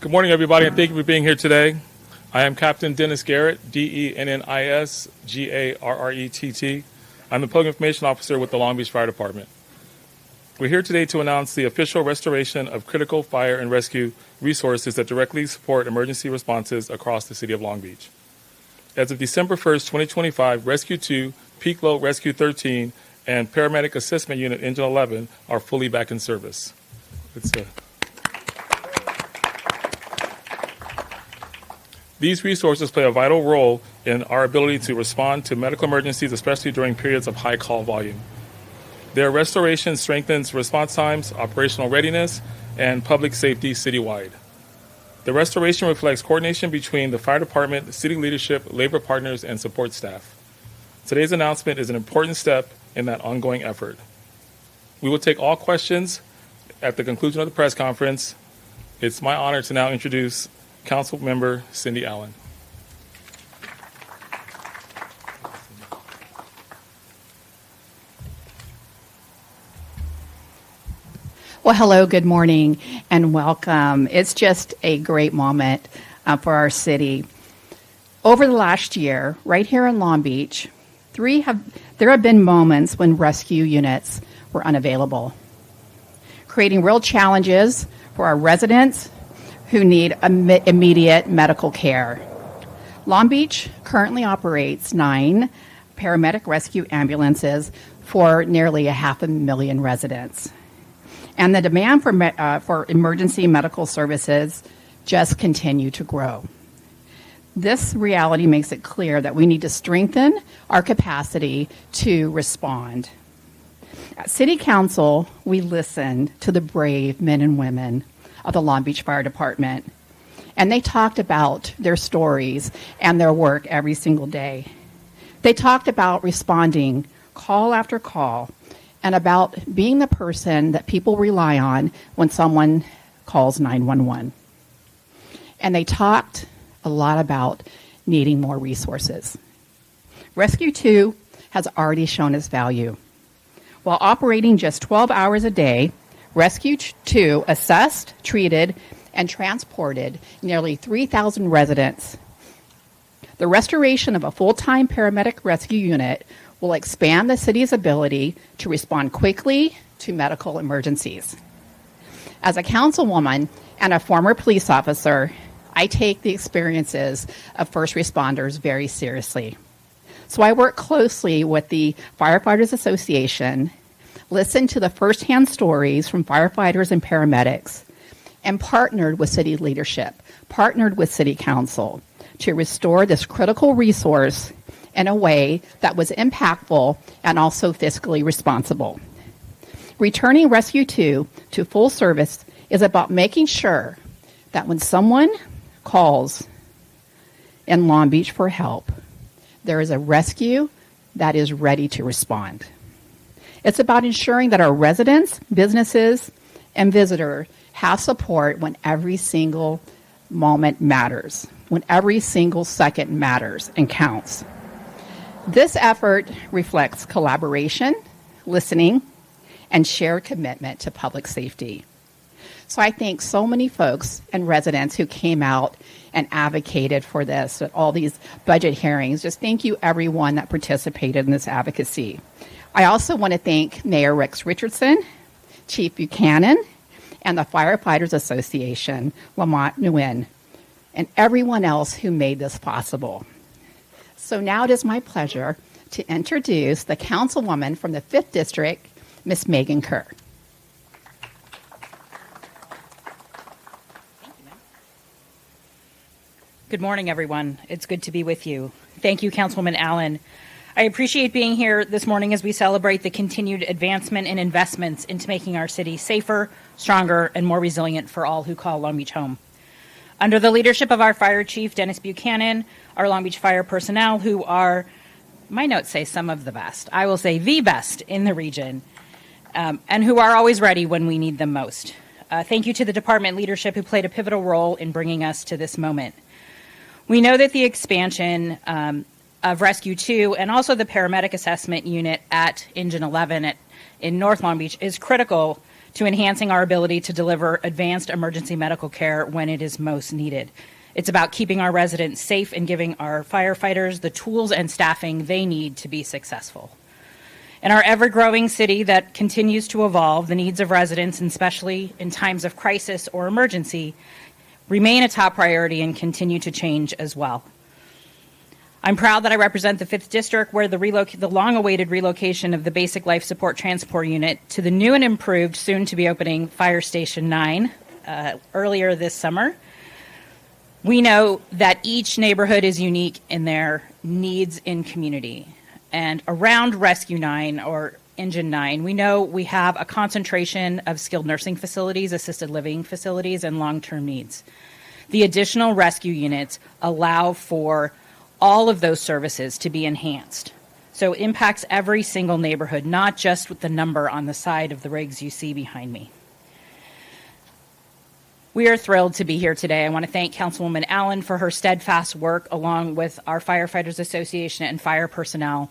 Good morning, everybody, and thank you for being here today. I am Captain Dennis Garrett, D-E-N-N-I-S-G-A-R-R-E-T-T. I'm the Public Information Officer with the Long Beach Fire Department. We're here today to announce the official restoration of critical fire and rescue resources that directly support emergency responses across the city of Long Beach. As of December 1st, 2025, Rescue 2, Peak Load Rescue 13, and Paramedic Assessment Unit Engine 11 are fully back in service. These resources play a vital role in our ability to respond to medical emergencies, especially during periods of high call volume. Their restoration strengthens response times, operational readiness, and public safety citywide. The restoration reflects coordination between the fire department, city leadership, labor partners, and support staff. Today's announcement is an important step in that ongoing effort. We will take all questions at the conclusion of the press conference. It's my honor to now introduce Council Member Cindy Allen. Well, hello, good morning, and welcome. It's just a great moment for our city. Over the last year, right here in Long Beach, there have been moments when rescue units were unavailable, creating real challenges for our residents who need immediate medical care. Long Beach currently operates 9 paramedic rescue ambulances for nearly 500,000 residents. And the demand for emergency medical services just continue to grow. This reality makes it clear that we need to strengthen our capacity to respond. At City Council, we listened to the brave men and women of the Long Beach Fire Department, and they talked about their stories and their work every single day. They talked about responding call after call and about being the person that people rely on when someone calls 911. And they talked a lot about needing more resources. Rescue 2 has already shown its value. While operating just 12 hours a day, Rescue 2 assessed, treated, and transported nearly 3,000 residents. The restoration of a full-time paramedic rescue unit will expand the city's ability to respond quickly to medical emergencies. As a councilwoman and a former police officer, I take the experiences of first responders very seriously. So I work closely with the Firefighters Association, listen to the firsthand stories from firefighters and paramedics, and partnered with city leadership, partnered with City Council to restore this critical resource in a way that was impactful and also fiscally responsible. Returning Rescue 2 to full service is about making sure that when someone calls in Long Beach for help, there is a rescue that is ready to respond. It's about ensuring that our residents, businesses, and visitors have support when every single moment matters, when every single second matters and counts. This effort reflects collaboration, listening, and shared commitment to public safety. So I thank so many folks and residents who came out and advocated for this at all these budget hearings. Just thank you everyone that participated in this advocacy. I also want to thank Mayor Rex Richardson, Chief Buchanan, and the Firefighters Association, Lamont Nguyen, and everyone else who made this possible. So now it is my pleasure to introduce the councilwoman from the 5th District, Ms. Megan Kerr. Good morning, everyone. It's good to be with you. Thank you, Councilwoman Allen. I appreciate being here this morning as we celebrate the continued advancement and investments into making our city safer, stronger, and more resilient for all who call Long Beach home. Under the leadership of our Fire Chief, Dennis Buchanan, our Long Beach Fire personnel, who are, my notes say some of the best, I will say the best in the region, and who are always ready when we need them most. Thank you to the department leadership who played a pivotal role in bringing us to this moment. We know that the expansion of Rescue 2 and also the paramedic assessment unit at Engine 11 in North Long Beach is critical to enhancing our ability to deliver advanced emergency medical care when it is most needed. It's about keeping our residents safe and giving our firefighters the tools and staffing they need to be successful. In our ever-growing city that continues to evolve, the needs of residents, and especially in times of crisis or emergency, remain a top priority and continue to change as well. I'm proud that I represent the 5th District, where the long-awaited relocation of the Basic Life Support Transport Unit to the new and improved, soon-to-be opening Fire Station 9 earlier this summer. We know that each neighborhood is unique in their needs in community. And around Rescue 9 or Engine 9, we know we have a concentration of skilled nursing facilities, assisted living facilities, and long-term needs. The additional rescue units allow for all of those services to be enhanced. So it impacts every single neighborhood, not just with the number on the side of the rigs you see behind me. We are thrilled to be here today. I want to thank Councilwoman Allen for her steadfast work, along with our Firefighters Association and fire personnel,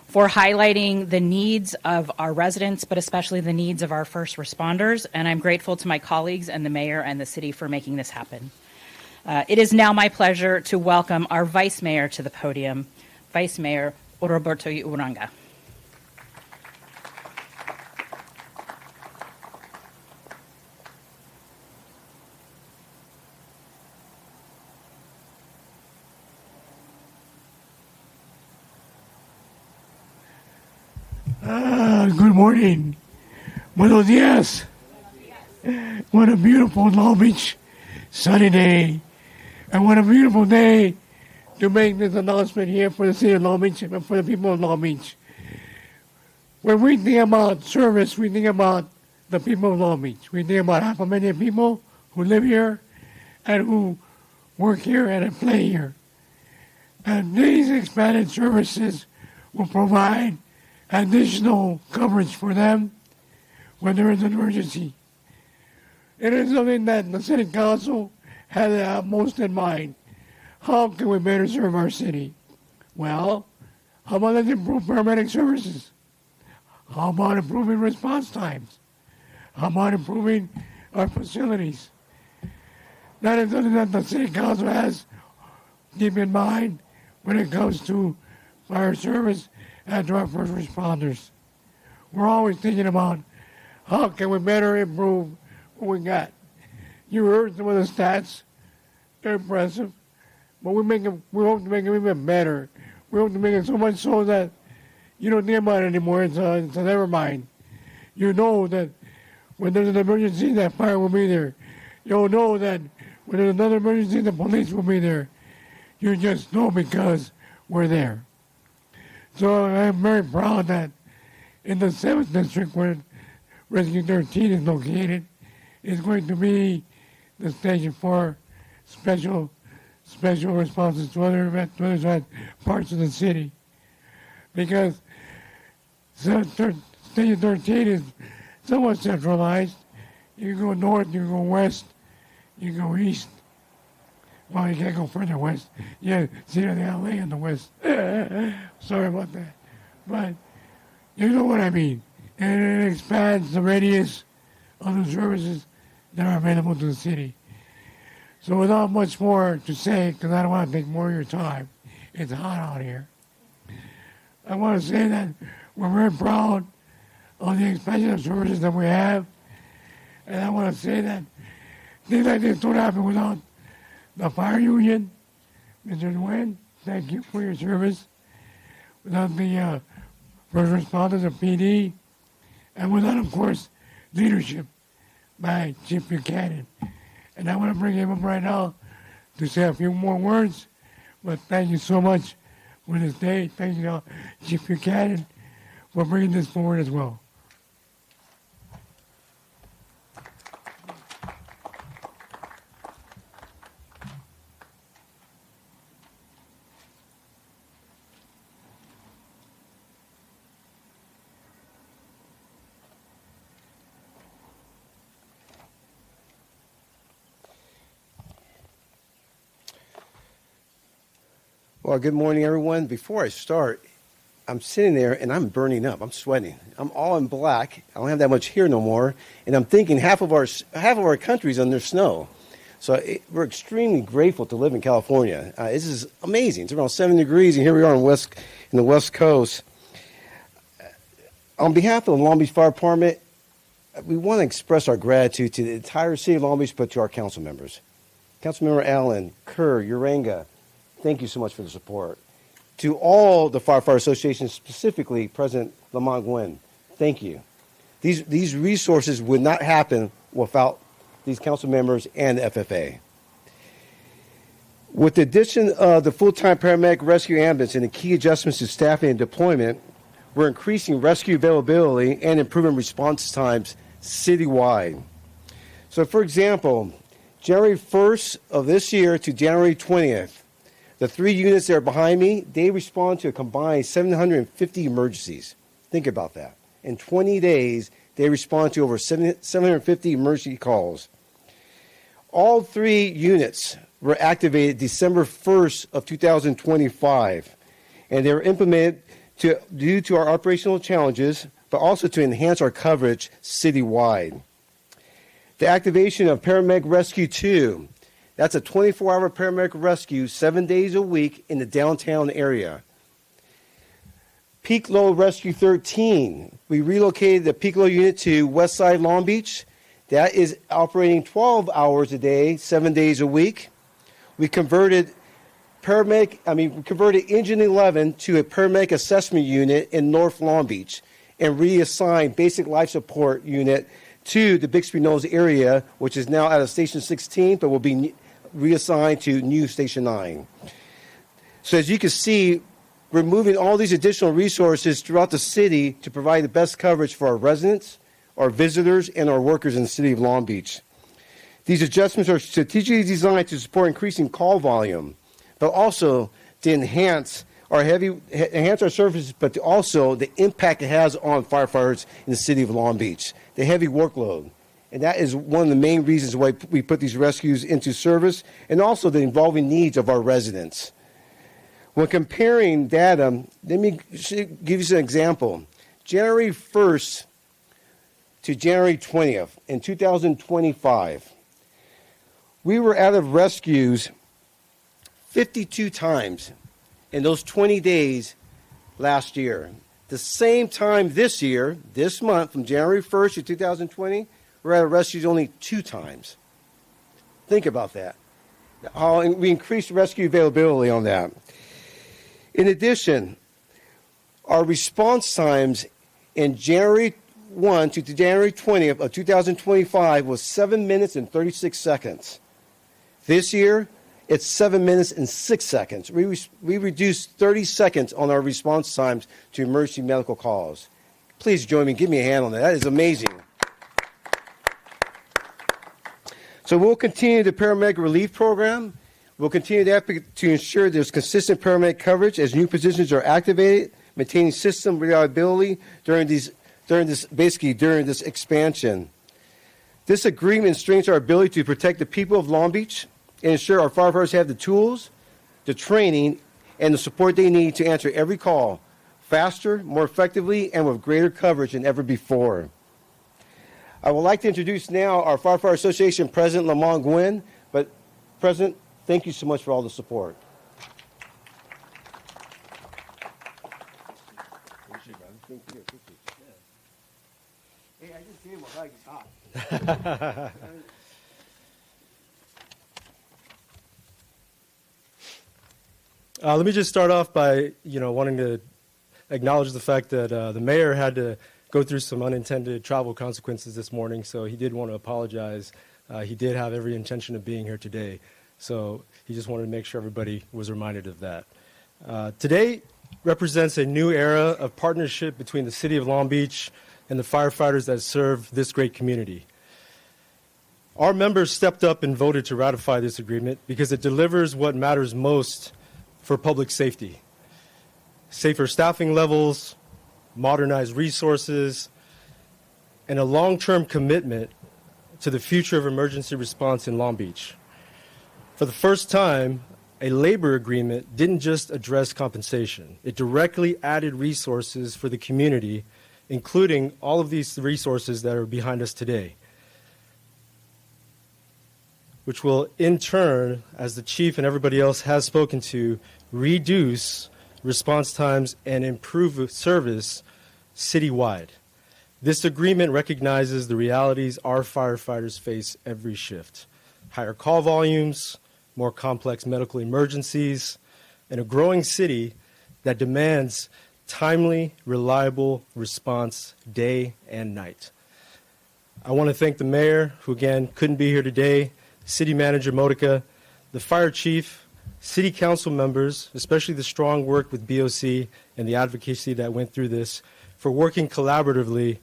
for highlighting the needs of our residents, but especially the needs of our first responders. And I'm grateful to my colleagues and the mayor and the city for making this happen. It is now my pleasure to welcome our Vice Mayor to the podium, Vice Mayor Roberto Uranga. Good morning. Buenos dias. What a beautiful Long Beach sunny day. And what a beautiful day to make this announcement here for the city of Long Beach and for the people of Long Beach. When we think about service, we think about the people of Long Beach. We think about half a million people who live here and who work here and play here. And these expanded services will provide additional coverage for them when there is an emergency. It is something that the City Council has most in mind. How can we better serve our city? Well, how about let's improve paramedic services? How about improving response times? How about improving our facilities? That is something that the City Council has to keep in mind when it comes to fire service and to our first responders. We're always thinking about how can we better improve what we got. You heard some of the stats. They're impressive. But we hope to make them even better. We hope to make it so much so that you don't think about it anymore. It's a never mind. You know that when there's an emergency, that fire will be there. You'll know that when there's another emergency, the police will be there. You just know because we're there. So I'm very proud that in the 7th District, where Rescue 13 is located, is going to be the station for special responses to other parts of the city. Because Station 13 is somewhat centralized. You can go north, you can go west, you can go east. Well, you can't go further west. Yeah, see the LA in the west. Sorry about that. But you know what I mean. And it expands the radius of the services that are available to the city. So without much more to say, because I don't want to take more of your time, it's hot out here. I want to say that we're very proud of the expansion of services that we have. And I want to say that things like this don't happen without the fire union. Mr. Nguyen, thank you for your service. Without the first responders of PD, and without, of course, leadership by Chief Buchanan. And I want to bring him up right now to say a few more words, but thank you so much for this day. Thank you, Chief Buchanan, for bringing this forward as well. Well, good morning, everyone. Before I start, I'm sitting there and I'm burning up. I'm sweating. I'm all in black. I don't have that much hair no more. And I'm thinking half of our country's under snow. So we're extremely grateful to live in California. This is amazing. It's around 7 degrees, and here we are in the West Coast. On behalf of the Long Beach Fire Department, we want to express our gratitude to the entire city of Long Beach, but to our council members. Councilmember Allen, Kerr, Uranga, thank you so much for the support. To all the Firefighters Association, specifically President Lamont Nguyen, thank you. These resources would not happen without these council members and the FFA. With the addition of the full-time paramedic rescue ambulance and the key adjustments to staffing and deployment, we're increasing rescue availability and improving response times citywide. So, for example, January 1st of this year to January 20th, the 3 units that are behind me, they respond to a combined 750 emergencies. Think about that. In 20 days, they respond to over 750 emergency calls. All 3 units were activated December 1st of 2025, and they were implemented due to our operational challenges, but also to enhance our coverage citywide. The activation of Paramedic Rescue 2, that's a 24-hour paramedic rescue 7 days a week in the downtown area. Peak Low Rescue 13, we relocated the Peak Low unit to Westside Long Beach. That is operating 12 hours a day, 7 days a week. We converted Engine 11 to a paramedic assessment unit in North Long Beach and reassigned Basic Life Support unit to the Bixby Knolls area, which is now out of Station 16, but will be reassigned to new Station 9. So as you can see, we're moving all these additional resources throughout the city to provide the best coverage for our residents, our visitors, and our workers in the city of Long Beach. These adjustments are strategically designed to support increasing call volume, but also to enhance our services, but also the impact it has on firefighters in the city of Long Beach, the heavy workload. And that is one of the main reasons why we put these rescues into service, and also the evolving needs of our residents. When comparing data, let me give you an example. January 1st to January 20th in 2025, we were out of rescues 52 times in those 20 days last year. The same time this year, this month, from January 1st to 2020, we're out of rescues only 2 times. Think about that. We increased rescue availability on that. In addition, our response times in January 1 to January 20th of 2025 was 7 minutes and 36 seconds. This year, it's 7 minutes and 6 seconds. We reduced 30 seconds on our response times to emergency medical calls. Please join me. Give me a hand on that. That is amazing. So we'll continue the paramedic relief program. We'll continue to ensure there's consistent paramedic coverage as new positions are activated, maintaining system reliability during this expansion. This agreement strengthens our ability to protect the people of Long Beach and ensure our firefighters have the tools, the training, and the support they need to answer every call faster, more effectively, and with greater coverage than ever before. I would like to introduce now our Firefighters Association President, Lamont Nguyen. But, President, thank you so much for all the support. Hey, I just gave him a hug. He's hot. Let me just start off by, wanting to acknowledge the fact that the mayor had to go through some unintended travel consequences this morning, so he did want to apologize. He did have every intention of being here today, so he just wanted to make sure everybody was reminded of that. Today represents a new era of partnership between the city of Long Beach and the firefighters that serve this great community. Our members stepped up and voted to ratify this agreement because it delivers what matters most for public safety: safer staffing levels, modernized resources, and a long-term commitment to the future of emergency response in Long Beach. For the first time, A labor agreement didn't just address compensation. It directly added resources for the community, including all of these resources that are behind us today, which will in turn, as the chief and everybody else has spoken to, reduce response times and improve service citywide. This agreement recognizes the realities our firefighters face every shift: higher call volumes, more complex medical emergencies, and a growing city that demands timely, reliable response day and night. I want to thank the mayor, who again couldn't be here today, city manager Modica, the fire chief, city council members, especially the strong work with BOC and the advocacy that went through this, for working collaboratively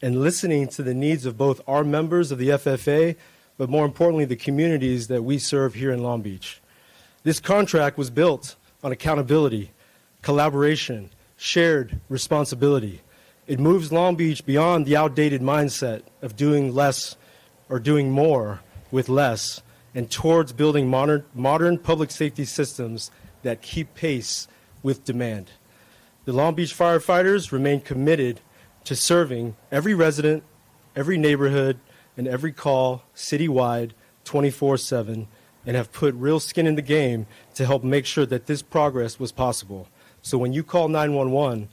and listening to the needs of both our members of the FFA, but more importantly, the communities that we serve here in Long Beach. This contract was built on accountability, collaboration, shared responsibility. It moves Long Beach beyond the outdated mindset of doing less or doing more with less, and towards building modern public safety systems that keep pace with demand. The Long Beach firefighters remain committed to serving every resident, every neighborhood, and every call citywide 24/7, and have put real skin in the game to help make sure that this progress was possible. So when you call 911,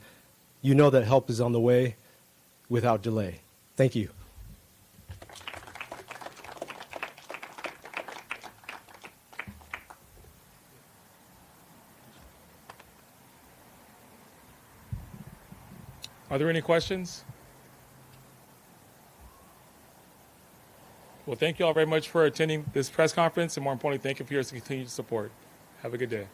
you know that help is on the way without delay. Thank you. Are there any questions? Well, thank you all very much for attending this press conference, and more importantly, thank you for your continued support. Have a good day.